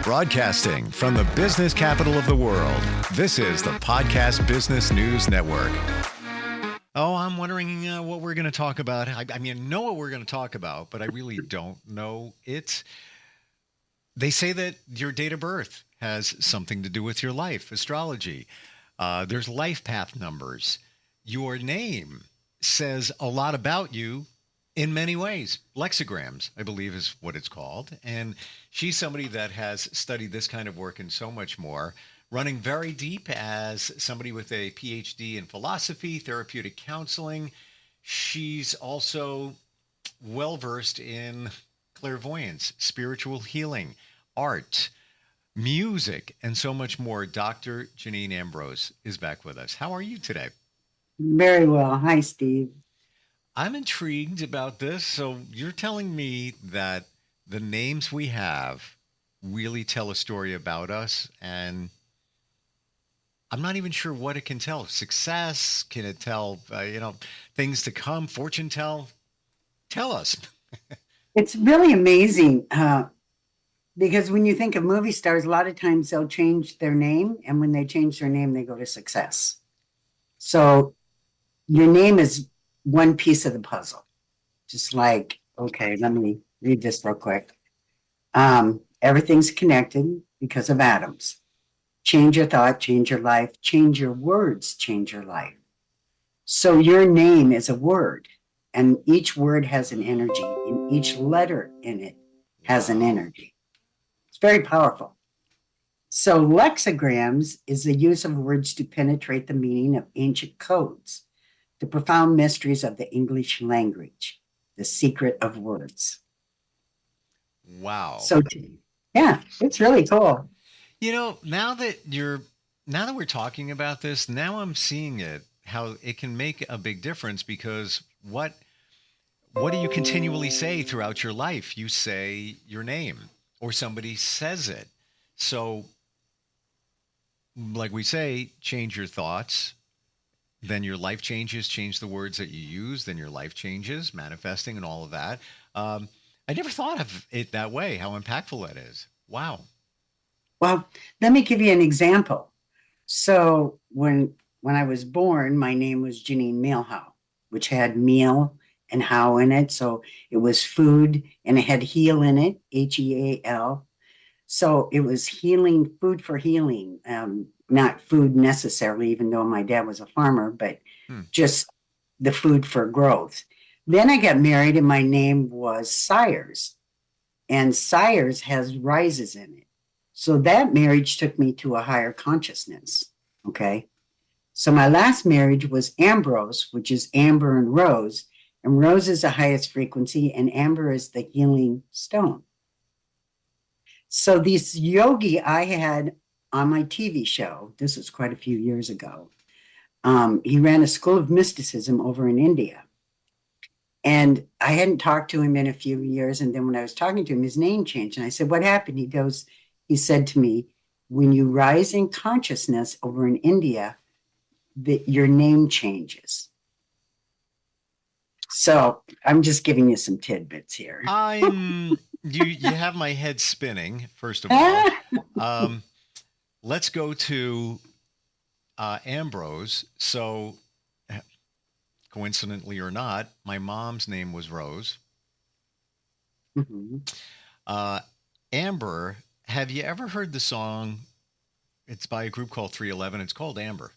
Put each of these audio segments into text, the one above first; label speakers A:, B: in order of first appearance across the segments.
A: Broadcasting from the business capital of the world, this is the Podcast Business News Network. Oh, I'm wondering what we're going to talk about. I mean, I know what we're going to talk about, but I really don't know it. They say that your date of birth has something to do with your life, astrology. There's life path numbers. Your name says a lot about you in many ways. Lexicograms, I believe, is what it's called. And she's somebody that has studied this kind of work and so much more, running very deep as somebody with a PhD in philosophy, therapeutic counseling. She's also well-versed in clairvoyance, spiritual healing, art, music, and so much more. Dr. Janine Ambrose is back with us. How are you today?
B: Very well. Hi, Steve.
A: I'm intrigued about this. So you're telling me that the names we have really tell a story about us, and I'm not even sure what it can tell. Success? Can it tell, things to come? Fortune tell? Tell us.
B: It's really amazing because when you think of movie stars, a lot of times they'll change their name. And when they change their name, they go to success. So your name is one piece of the puzzle. Just like, okay, let me read this real quick. Everything's connected because of atoms. Change your thought, change your life, change your words, change your life. So your name is a word, and each word has an energy, and each letter in it has an energy. It's very powerful. So lexicograms is the use of words to penetrate the meaning of ancient codes, the profound mysteries of the English language, the secret of words.
A: Wow.
B: So, yeah, it's really cool.
A: Now that we're talking about this, now I'm seeing it, how it can make a big difference, because what do you continually say throughout your life? You say your name or somebody says it. So like we say, change your thoughts, then your life changes, change the words that you use, then your life changes, manifesting and all of that. I never thought of it that way, how impactful that is. Wow.
B: Well, let me give you an example. So when I was born, my name was Janine Mealhow, which had meal and how in it. So it was food and it had heal in it, HEAL. So it was healing, food for healing, not food necessarily, even though my dad was a farmer, but just the food for growth. Then I got married and my name was Sires, and Sires has rises in it. So that marriage took me to a higher consciousness. Okay. So my last marriage was Ambrose, which is amber and rose. And rose is the highest frequency, and amber is the healing stone. So this yogi I had on my TV show, this was quite a few years ago. He ran a school of mysticism over in India. And I hadn't talked to him in a few years. And then when I was talking to him, his name changed. And I said, what happened? He said to me, when you rise in consciousness over in India, that your name changes. So I'm just giving you some tidbits here.
A: You have my head spinning, first of all. Let's go to Ambrose. So coincidentally or not, my mom's name was Rose.
B: Mm-hmm.
A: Amber, have you ever heard the song? It's by a group called 311. It's called Amber.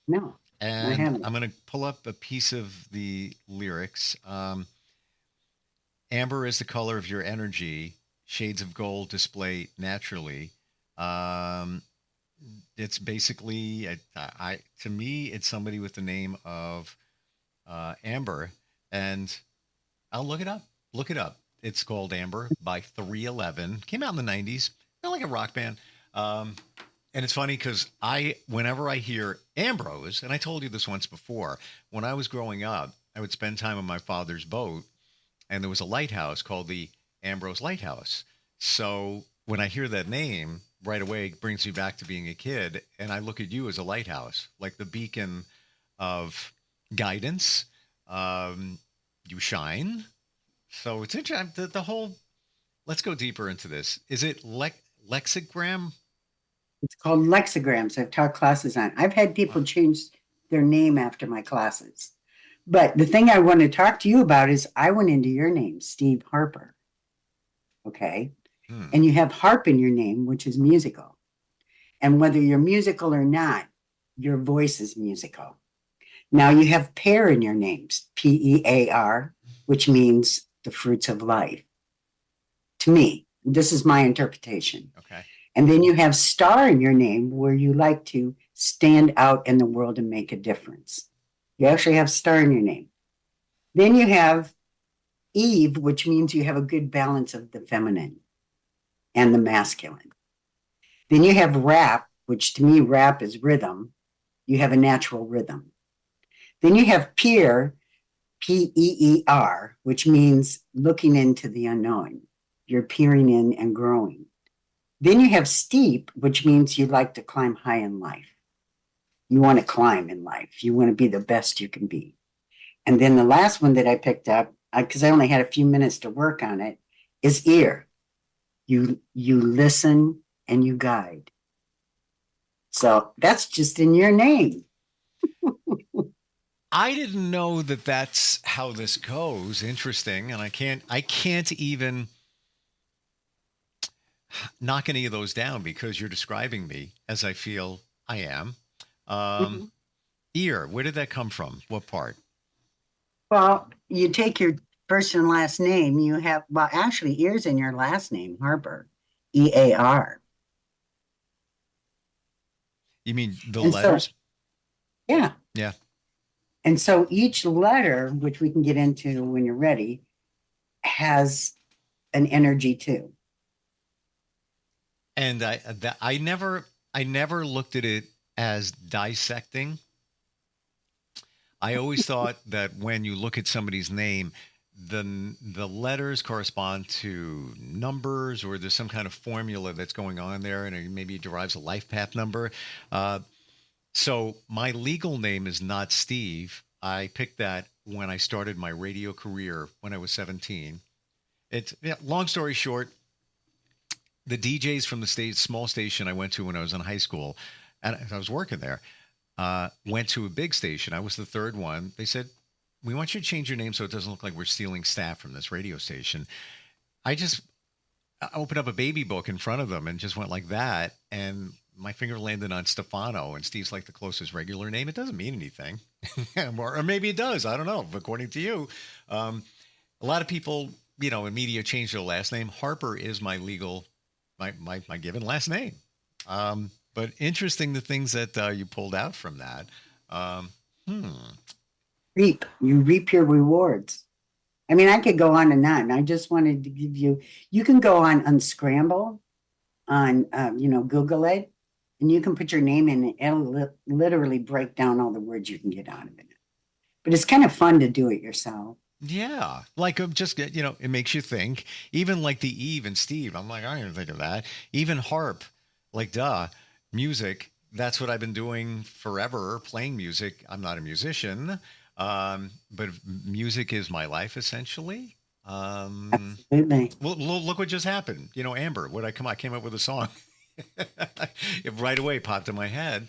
B: No,
A: and
B: I haven't.
A: I'm going to pull up a piece of the lyrics. Amber is the color of your energy. Shades of gold display naturally. It's basically, to me, it's somebody with the name of Amber, and I'll look it up. Look it up. It's called Amber by 311. Came out in the 90s. They're like a rock band. And it's funny because whenever I hear Ambrose, and I told you this once before, when I was growing up, I would spend time on my father's boat, and there was a lighthouse called the Ambrose Lighthouse. So when I hear that name, right away it brings me back to being a kid, and I look at you as a lighthouse, like the beacon of guidance. You shine. So it's interesting. The whole. Let's go deeper into this. Is it Lexigram?
B: It's called lexicograms. I've taught classes on. I've had people
A: Wow.
B: change their name after my classes. But the thing I want to talk to you about is I went into your name, Steve Harper. Okay.
A: Hmm.
B: And you have harp in your name, which is musical. And whether you're musical or not, your voice is musical. Now you have pear in your names, Pear, which means the fruits of life. To me, this is my interpretation.
A: Okay.
B: And then you have star in your name where you like to stand out in the world and make a difference. You actually have star in your name. Then you have Eve, which means you have a good balance of the feminine and the masculine. Then you have rap, which to me, rap is rhythm. You have a natural rhythm. Then you have peer, Peer, which means looking into the unknown. You're peering in and growing. Then you have steep, which means you like to climb high in life. You want to climb in life. You want to be the best you can be. And then the last one that I picked up, because I only had a few minutes to work on it, is ear. You listen and you guide. So that's just in your name.
A: I didn't know that that's how this goes. Interesting. And I can't even knock any of those down because you're describing me as I feel I am. Um,
B: Mhm.
A: Ear, where did that come from? What part?
B: Well, you take your first and last name, you have, well, actually, ears in your last name, Harper, Ear.
A: You mean the
B: And so,
A: letters?
B: yeah.
A: Yeah.
B: And so each letter, which we can get into when you're ready, has an energy too.
A: And I never looked at it as dissecting. I always thought that when you look at somebody's name, the letters correspond to numbers, or there's some kind of formula that's going on there, and maybe it derives a life path number. Uh, so my legal name is not Steve. I picked that when I started my radio career when I was 17. It's yeah, long story short, the DJs from the small station I went to when I was in high school, and I was working there, went to a big station. I was the third one. They said, "We want you to change your name so it doesn't look like we're stealing staff from this radio station." I just opened up a baby book in front of them and just went like that, and my finger landed on Stefano, and Steve's like the closest regular name. It doesn't mean anything, or maybe it does. I don't know. According to you, um, a lot of people, in media change their last name. Harper is my legal, my given last name. But interesting the things that you pulled out from that. Um, hmm.
B: Reap, you reap your rewards. I mean, I could go on and on. I just wanted to give you, you can go on Unscramble on, Google it, and you can put your name in, and it'll literally break down all the words you can get out of it. But it's kind of fun to do it yourself.
A: Yeah, like just it makes you think. Even like the Eve and Steve, I'm like, I didn't think of that. Even harp, like duh, music. That's what I've been doing forever, playing music. I'm not a musician, but music is my life essentially. Um,
B: Absolutely.
A: well, look what just happened. Amber, what I came up with a song. It right away popped in my head.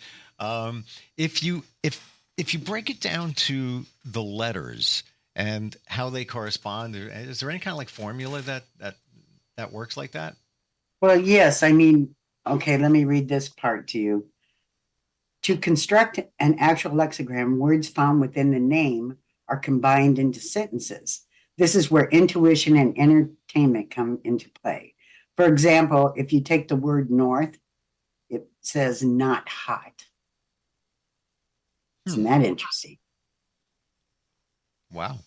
A: If you break it down to the letters and how they correspond, is there any kind of like formula that works like that?
B: Well, yes. I mean, okay, let me read this part to you. To construct an actual lexigram, words found within the name are combined into sentences. This is where intuition and entertainment come into play. For example, if you take the word north, it says not hot. Isn't
A: Hmm.
B: that interesting?
A: Wow.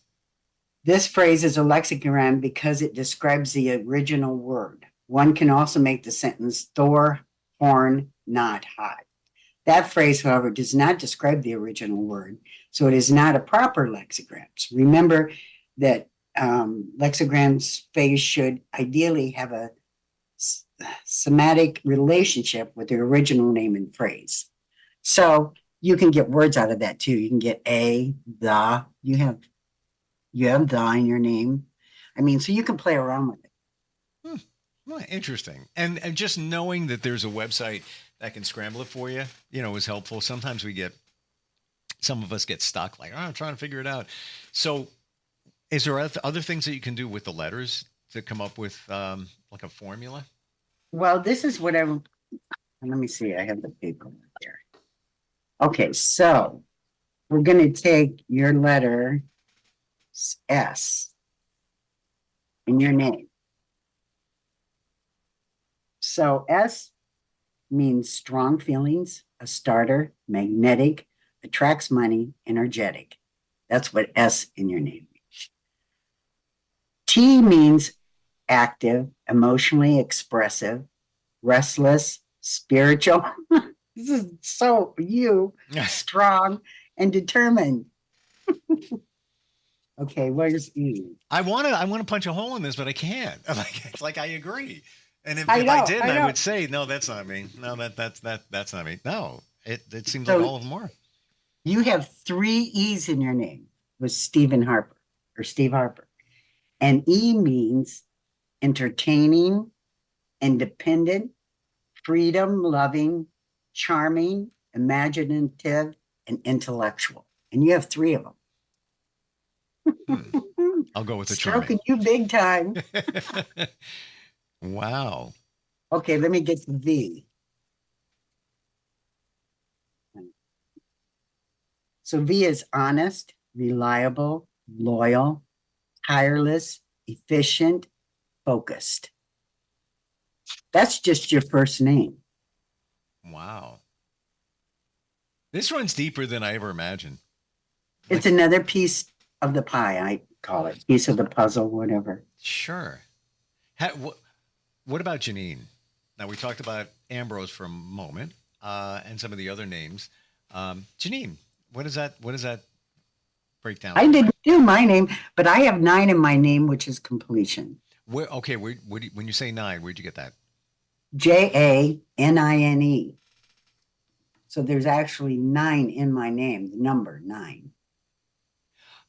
B: This phrase is a lexigram because it describes the original word. One can also make the sentence Thor, horn, not hot. That phrase, however, does not describe the original word, so it is not a proper lexigram. So remember that lexigram's phrase should ideally have a semantic relationship with the original name and phrase. So you can get words out of that too. You can get a, the. You have the in your name. I mean, so you can play around with it.
A: Hmm. Well, interesting. And just knowing that there's a website that can scramble it for you, is helpful. Sometimes some of us get stuck, like, oh, I'm trying to figure it out. So, is there other things that you can do with the letters to come up with like a formula?
B: Well, this is what let me see. I have the paper right there. Okay, so we're going to take your letter S in your name. So S means strong feelings, a starter, magnetic, attracts money, energetic. That's what S in your name means. T means active, emotionally expressive, restless, spiritual. This is so you, strong and determined. Okay, where's E?
A: I want to punch a hole in this, but I can't. It's like I agree. And
B: I
A: if I
B: know,
A: didn't,
B: I
A: I
B: know.
A: would say, no, that's not me. No, that's not me. No, it seems like
B: So
A: all of them are.
B: you have three E's in your name with Stephen Harper or Steve Harper. And E means entertaining, independent, freedom loving, charming, imaginative, and intellectual. And you have three of
A: Hmm.
B: them.
A: I'll go with the charming.
B: Stroking you big time.
A: Wow.
B: Okay, let me get to V. So V is honest, reliable, loyal, tireless, efficient, focused. That's just your first name.
A: Wow. This runs deeper than I ever imagined.
B: It's
A: Like,
B: another piece of the pie, I call it, piece of the puzzle, whatever.
A: sure. What about Janine? Now we talked about Ambrose for a moment, and some of the other names. Janine, what does that break down
B: I
A: to?
B: didn't do my name, but I have 9 in my name, which is completion.
A: Okay, when you say nine, where'd you get that?
B: Janine. So there's actually 9 in my name, the number 9,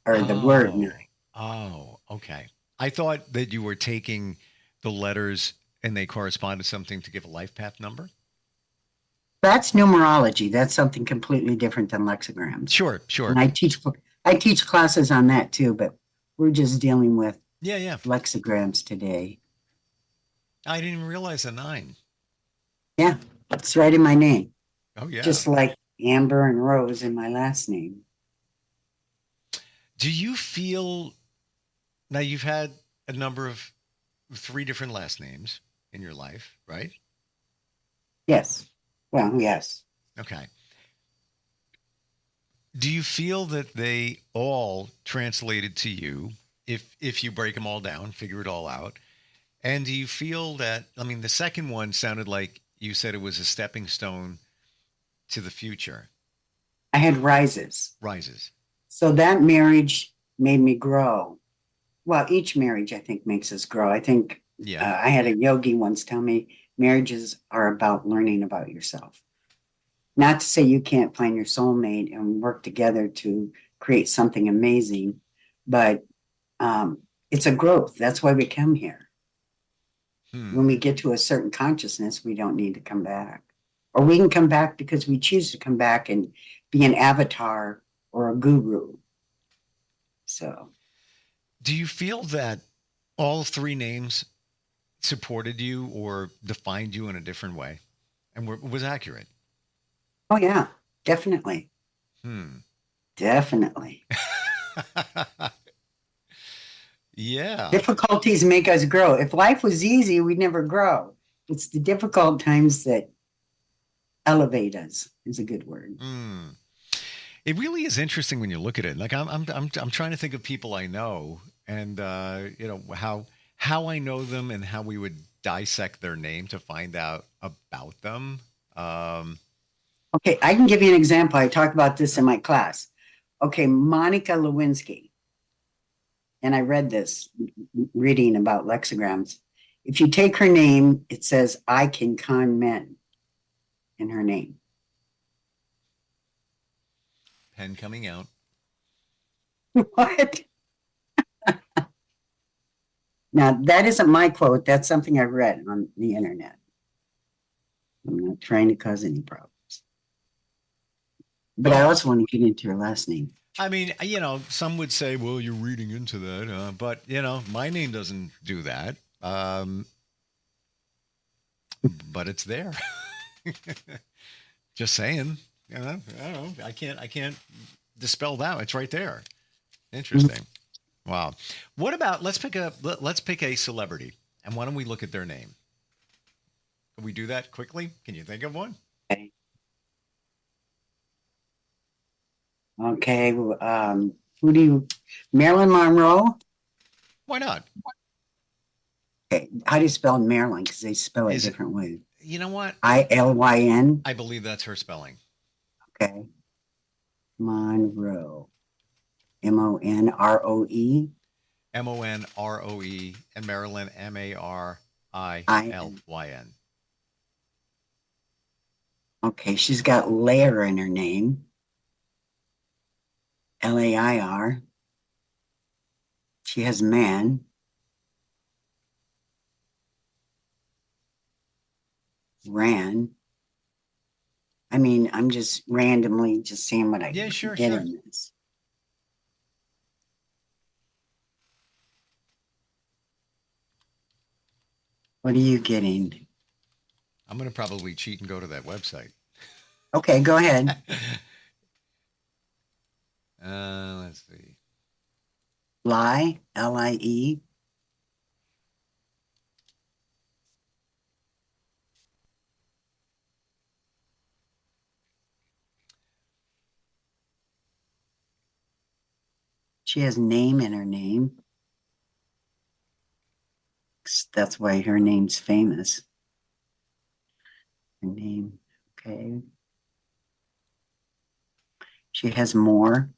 B: or the word 9.
A: Oh, oh, okay. I thought that you were taking the letters and they correspond to something to give a life path number.
B: That's numerology. That's something completely different than lexicograms.
A: Sure,
B: And
A: sure.
B: I teach classes on that too, but we're just dealing with
A: Yeah, yeah.
B: lexicograms today.
A: I didn't even realize a nine.
B: Yeah, it's right in my name,
A: Oh, yeah.
B: just like Amber and Rose in my last name.
A: Do you feel now you've had a number of three different last names in your life, right?
B: Yes. Well, yes.
A: Okay. Do you feel that they all translated to you if you break them all down, figure it all out? And do you feel that I mean the second one sounded like you said it was a stepping stone to the future.
B: I had rises.
A: Rises.
B: So that marriage made me grow. Well, each marriage, I think, makes us grow. I think
A: Yeah.
B: I had a yogi once tell me marriages are about learning about yourself. Not to say you can't find your soulmate and work together to create something amazing, but it's a growth. That's why we come here. When
A: Hmm.
B: we get to a certain consciousness, we don't need to come back. Or we can come back because we choose to come back and be an avatar or a guru. So
A: Do you feel that all three names supported you or defined you in a different way and was accurate?
B: oh yeah, definitely.
A: Hmm.
B: Definitely.
A: Yeah.
B: Difficulties make us grow. If life was easy, we'd never grow. It's the difficult times that elevate us, is a good word.
A: Hmm. It really is interesting when you look at it. Like I'm trying to think of people I know and how I know them and how we would dissect their name to find out about them. Um,
B: Okay, I can give you an example. I talk about this in my class. Okay, Monica Lewinsky, and I read this reading about lexicograms. If you take her name, it says, I can con men in her name.
A: pen coming out.
B: What? Now, that isn't my quote. That's something I read on the internet. I'm not trying to cause any problems. But I
A: Well,
B: also want to get into her last name.
A: I mean, some would say, well, you're reading into that, but my name doesn't do that. But it's there. Just saying. I don't know. I can't dispel that. It's right there.
B: Mhm.
A: Interesting. Wow. What about let's pick a celebrity, and why don't we look at their name? Can we do that quickly? Can you think of one?
B: Okay. Okay. Who do you? Marilyn Monroe.
A: Why not?
B: Okay. How do you spell Marilyn? Because they spell it
A: Is it?
B: different ways.
A: You know what?
B: Ilyn.
A: I believe that's her spelling.
B: Okay. Monroe. Monroe.
A: Monroe and Marilyn
B: I.
A: Marilyn.
B: Okay. She's got Lair in her name. Lair. She has man. Ran. I mean, I'm just randomly just seeing what I
A: Yeah, sure,
B: get
A: sure.
B: in this. What are you getting?
A: I'm gonna probably cheat and go to that website.
B: Okay, go ahead.
A: Let's see.
B: Lie, Lie. She has name in her name. That's why her name's famous. Her name, okay. She has more.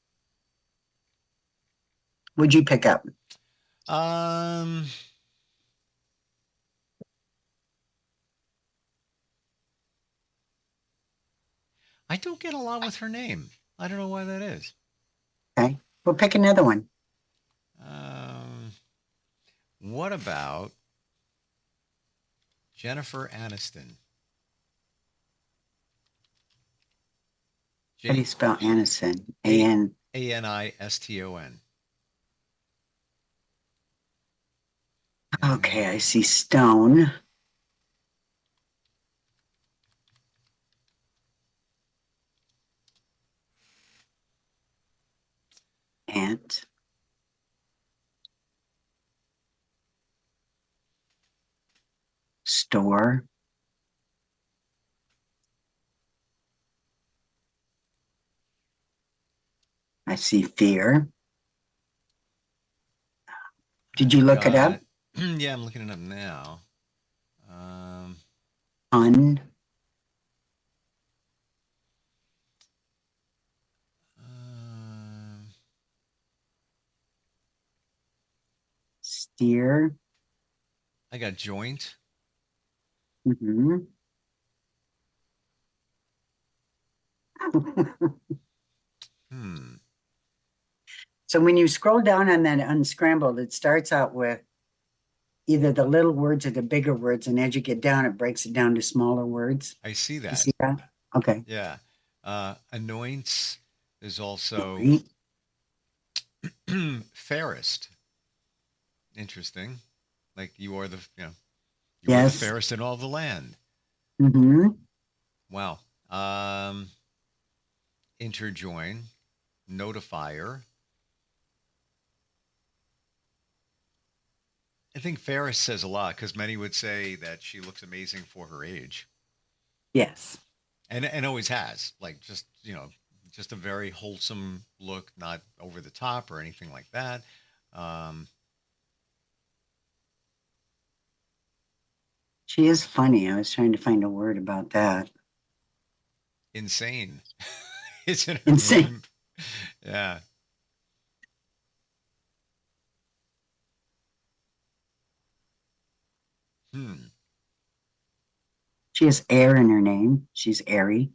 B: Would you pick up?
A: Um, I don't get a lot with her name. I don't know why that is.
B: Okay, we'll pick another one.
A: Um, what about Jennifer Aniston?
B: How do you
A: J
B: spell Aniston?
A: A
B: A-N.
A: Aniston.
B: Okay,
A: And
B: I see Stone. Ant. Store. I see Fear. Did you
A: I've
B: look it up?
A: got yeah, I'm looking it up now. Um,
B: Un.
A: um,
B: Steer.
A: I got joint.
B: Hmm.
A: Hmm.
B: So when you scroll down on that unscrambled, it starts out with either the little words or the bigger words, and as you get down, it breaks it down to smaller words.
A: I see
B: You
A: that.
B: see that? Okay.
A: Yeah. Anoints is also
B: Right.
A: fairest. Interesting. Like you are the
B: Yes.
A: fairest in all the land.
B: Mm-hmm.
A: Wow. Um, interjoin, notifier. I think fairest says a lot because many would say that she looks amazing for her age,
B: Yes.
A: and always has. Like just a very wholesome look, not over the top or anything like that. Um,
B: She is funny. I was trying to find a word about that.
A: insane, isn't her
B: Insane.
A: name? Yeah. Hmm.
B: She has air in her name. She's airy.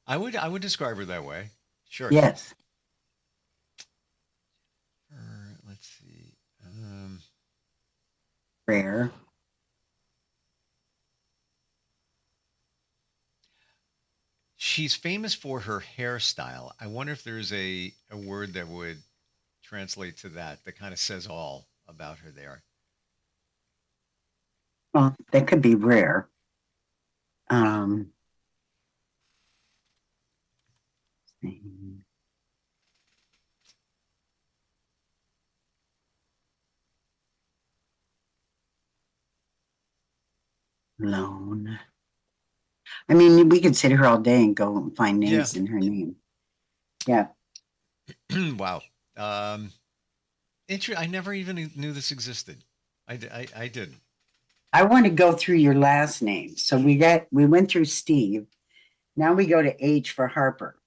A: I would describe her that way. Sure.
B: Yes.
A: Let's see.
B: Rare.
A: She's famous for her hairstyle. I wonder if there's a word that would translate to that kind of says all about her there.
B: Well, that could be rare. Um, Lone. I mean, we could sit here all day and go and find
A: Yeah.
B: names in her name. Yeah.
A: Wow. Um, I never even knew this existed. I didn't.
B: I want to go through your last name. So we went through Steve. Now we go to H for Harper.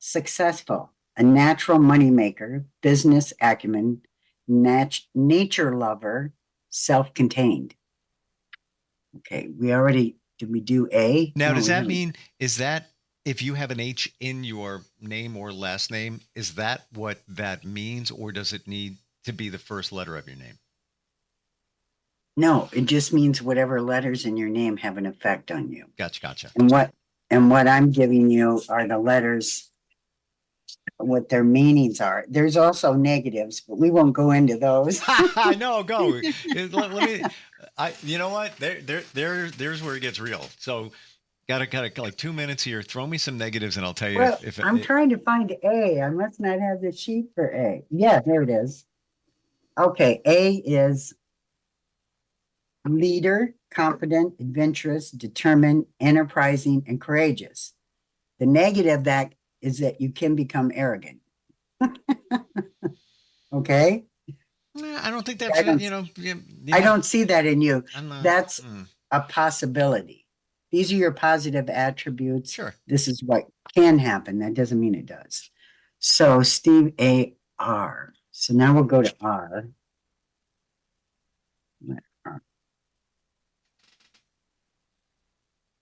B: Successful, a natural moneymaker, business acumen, nature lover, self-contained. Okay, did we do A?
A: Now,
B: No,
A: does
B: we
A: that
B: haven't.
A: mean, is that if you have an H in your name or last name, is that what that means, or does it need to be the first letter of your name?
B: No, it just means whatever letters in your name have an effect on you.
A: Gotcha, gotcha.
B: And what I'm giving you are the letters, what their meanings are. There's also negatives, but we won't go into those.
A: No, go. Let me. You know what? There's where it gets real. So, got like 2 minutes here. Throw me some negatives, and I'll tell you
B: Well,
A: if
B: I'm
A: it.
B: trying to find A. I must not have the sheet for A. Yeah, there it is. Okay, A is leader, confident, adventurous, determined, enterprising, and courageous. The negative that is that you can become arrogant. Okay,
A: I don't think that's
B: I don't. I don't see that in you.
A: I'm not.
B: That's a possibility. These are your positive attributes.
A: Sure.
B: This is what can happen. That doesn't mean it does. So Steve A R. So now we'll go to R.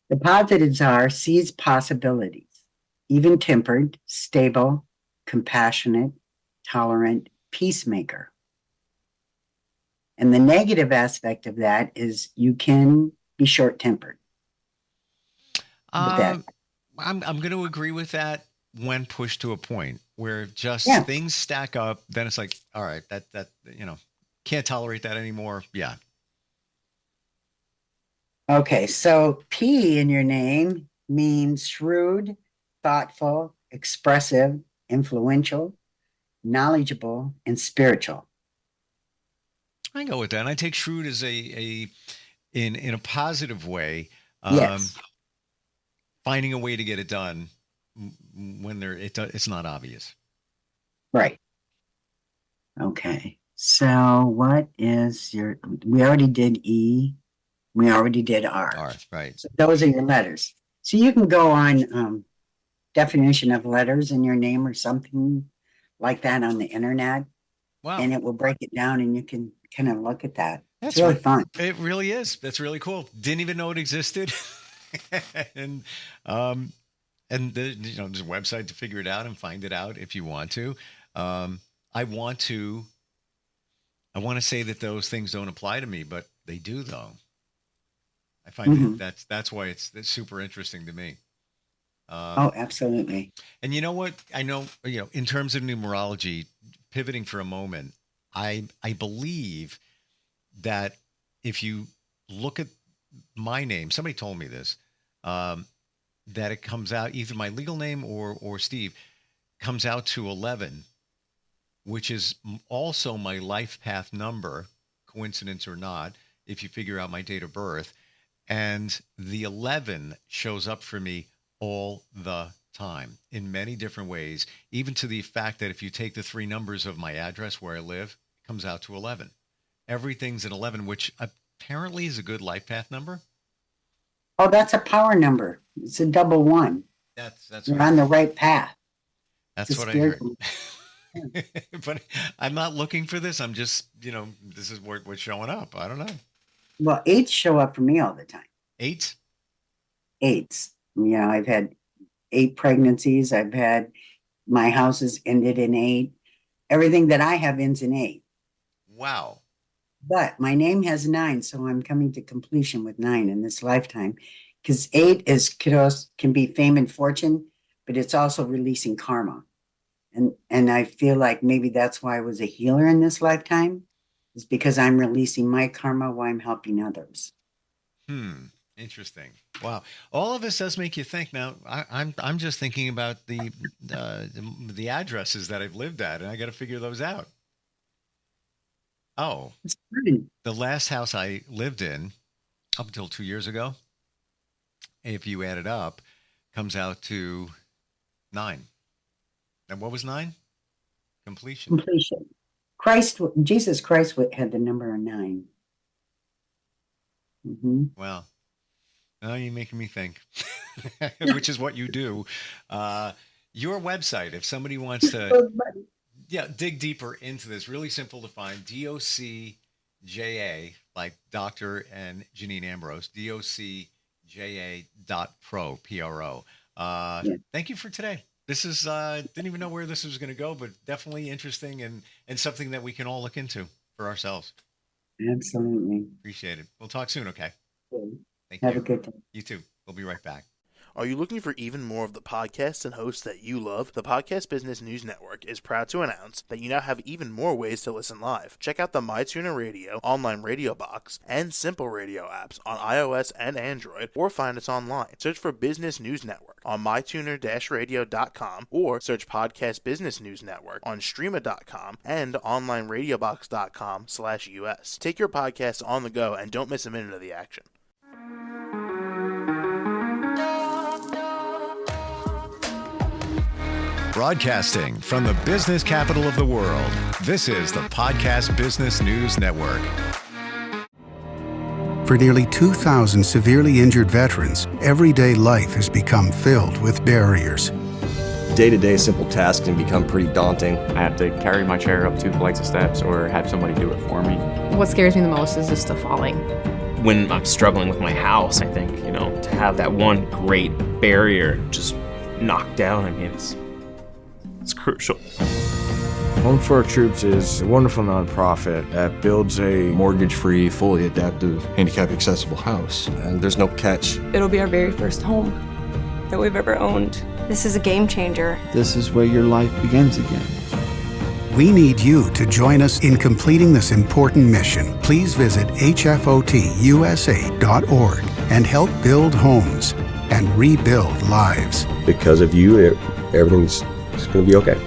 B: The positives are sees possibilities, even tempered, stable, compassionate, tolerant, peacemaker. And the negative aspect of that is you can be short tempered with that.
A: I'm going to agree with that when pushed to a point where just
B: Yeah.
A: things stack up. Then it's like, all right, that can't tolerate that anymore. Yeah.
B: Okay. So P in your name means shrewd, thoughtful, expressive, influential, knowledgeable, and spiritual.
A: I go with that. And I take shrewd as a in a positive way. Um,
B: Yes.
A: Finding a way to get it done when it's not obvious.
B: Right. Okay. So what is we already did E. We already did R.
A: R, right.
B: So those are your letters. So you can go on definition of letters in your name or something like that on the internet,
A: Wow.
B: and it will break it down and you can kind of look at that.
A: That's
B: It's really fun.
A: It really is. That's really cool. Didn't even know it existed. and um there's a website to figure it out and find it out if you want to. Um I want to say that those things don't apply to me, but they do though. I find that's why it's super interesting to me.
B: Oh, absolutely.
A: And you know what? I know, in terms of numerology, pivoting for a moment, I believe that if you look at my name, somebody told me this, um, that it comes out either my legal name or Steve comes out to 11, which is also my life path number, coincidence or not, if you figure out my date of birth. And the 11 shows up for me all the time in many different ways, even to the fact that if you take the three numbers of my address where I live, it comes out to 11. Everything's an 11, which apparently is a good life path number.
B: Oh, that's a power number. It's a double one.
A: That's
B: You're on the right path.
A: That's what I heard. But I'm not looking for this. I'm just, this is what's showing up. I don't know.
B: Well, eights show up for me all the time.
A: 8?
B: Eights. I've had 8 pregnancies. My house has ended in 8. Everything that I have ends in 8.
A: Wow.
B: But my name has 9, so I'm coming to completion with 9 in this lifetime. Because 8 can be fame and fortune, but it's also releasing karma. And I feel like maybe that's why I was a healer in this lifetime, is because I'm releasing my karma while I'm helping others.
A: Interesting. Wow. All of this does make you think. Now, I'm just thinking about the addresses that I've lived at, and I got to figure those out. Oh,
B: It's fun.
A: the last house I lived in up until 2 years ago, if you add it up, comes out to 9. And what was 9? Completion.
B: Completion. Jesus Christ had the number 9.
A: Well, now you're making me think, which is what you do. Your website, if somebody wants to dig deeper into this, really simple to find, DOCJA, like Dr. and Janine Ambrose, DOCJA.pro, P-R-O. Thank you for today. This is, didn't even know where this was going to go, but definitely interesting and something that we can all look into for ourselves.
B: Absolutely.
A: Appreciate it. We'll talk soon, okay? Thank
B: Have
A: you.
B: a good day.
A: You too. We'll be right back.
C: Are you looking for even more of the podcasts and hosts that you love? The Podcast Business News Network is proud to announce that you now have even more ways to listen live. Check out the MyTuner Radio, online radio box, and Simple Radio apps on iOS and Android, or find us online. Search for Business News Network on mytuner-radio.com, or search Podcast Business News Network on streama.com and onlineradiobox.com/US. Take your podcast on the go and don't miss a minute of the action.
A: Broadcasting from the business capital of the world, this is the Podcast Business News Network.
D: For nearly 2,000 severely injured veterans, everyday life has become filled with barriers.
E: Day-to-day simple tasks can become pretty daunting.
F: I have to carry my chair up 2 flights of steps or have somebody do it for me.
G: What scares me the most is just the falling.
H: When I'm struggling with my house, I think, to have that one great barrier just knocked down, it's crucial.
I: Home for Our Troops is a wonderful nonprofit that builds a
E: mortgage-free, fully adaptive, handicap-accessible house. And there's no catch.
J: It'll be our very first home that we've ever owned. This is a game changer.
K: This is where your life begins again.
D: We need you to join us in completing this important mission. Please visit hfotusa.org and help build homes and rebuild lives.
E: Because of you, everything's going to be okay.